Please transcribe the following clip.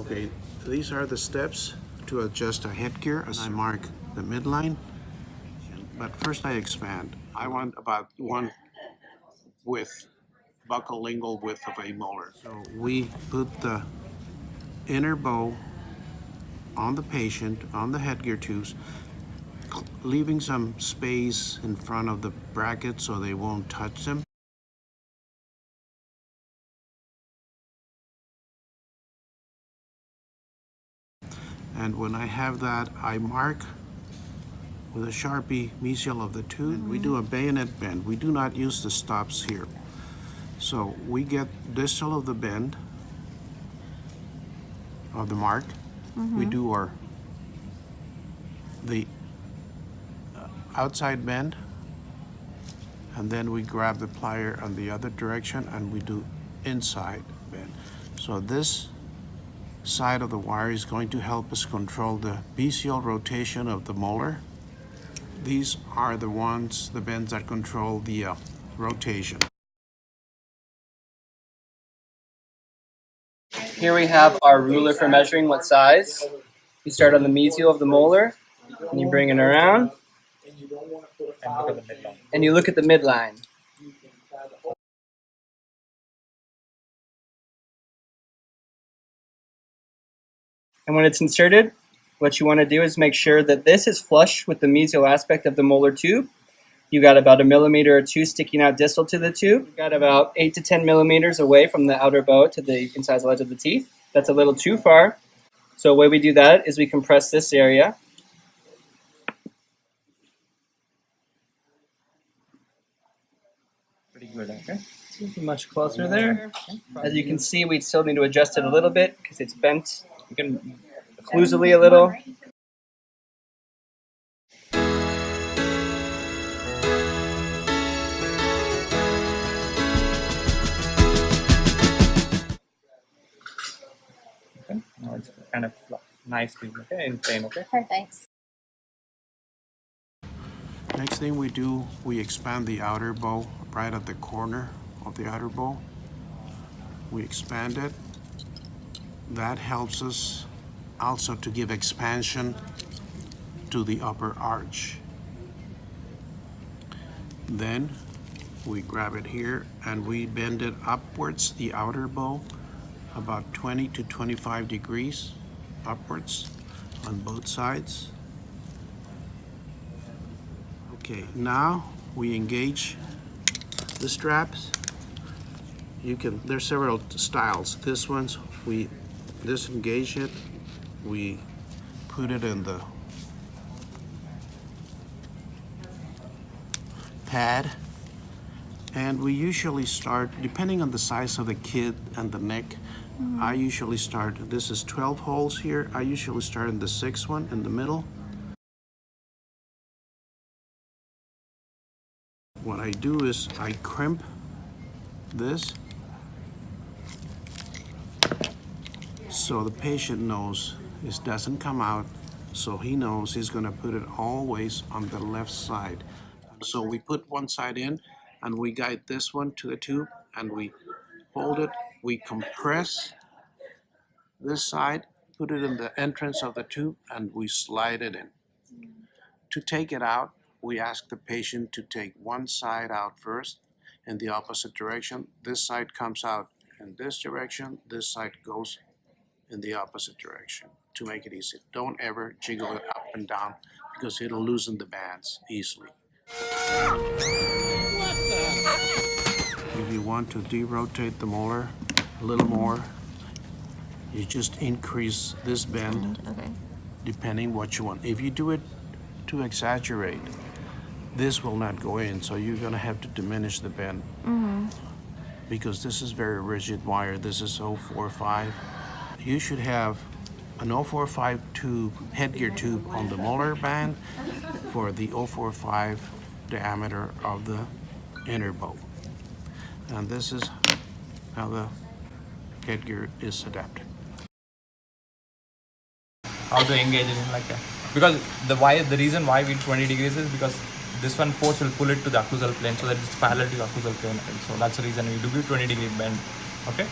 Okay, these are the steps to adjust a headgear as I mark the midline. But first I expand. I want about one width, buccal lingual width of a molar. So we put the inner bow on the patient, on the headgear tubes, leaving some space in front of the bracket so they won't touch them. And when I have that, I mark with a Sharpie mesial of the tube. We do a bayonet bend. We do not use the stops here. So we get distal of the bend of the mark. We do the outside bend, and then we grab the plier on the other direction and we do inside bend. So this side of the wire is going to help us control the mesial rotation of the molar. These are the bends that control the rotation. Here we have our ruler for measuring what size. You start on the mesial of the molar, and you bring it around, and you look at the midline. And when it's inserted, what you want to do is make sure that this is flush with the mesial aspect of the molar tube. You got about 1 millimeter or 2 sticking out distal to the tube. You got about 8 to 10 millimeters away from the outer bow to the incisal edge of the teeth. That's a little too far. So the way we do that is we compress this area. Pretty good, okay? Much closer there. As you can see, we still need to adjust it a little bit because it's bent. You can occlusally a little. Okay, now it's kind of nicely, okay, in frame, okay? Perfect. Next thing we do, we expand the outer bow right at the corner of the outer bow. We expand it. That helps us also to give expansion to the upper arch. Then we grab it here and we bend it upwards, the outer bow, about 20 to 25 degrees upwards on both sides. Okay, now we engage the straps. There's several styles. This one's, we disengage it, we put it in the pad, and we usually start, depending on the size of the kid and the neck, I usually start, this is 12 holes here, I usually start in the 6th one in the middle. What I do is I crimp this so the patient knows it doesn't come out, so he knows he's going to put it always on the left side. So we put one side in and we guide this one to the tube and we hold it, we compress this side, put it in the entrance of the tube, and we slide it in. To take it out, we ask the patient to take one side out first in the opposite direction. This side comes out in this direction, this side goes in the opposite direction to make it easy. Don't ever jiggle it up and down because it'll loosen the bands easily. If you want to derotate the molar a little more, you just increase this bend depending what you want. If you do it to exaggerate, this will not go in, so you're going to have to diminish the bend because this is very rigid wire. This is 045. You should have an 045 tube, headgear tube on the molar band for the 045 diameter of the inner bow. And this is how the headgear is adapted. How to engage it in like that? Because the reason why we do 20 degrees is because this one force will pull it to the occlusal plane so that it's parallel to the occlusal plane. So that's the reason we do 20-degree bend. Okay.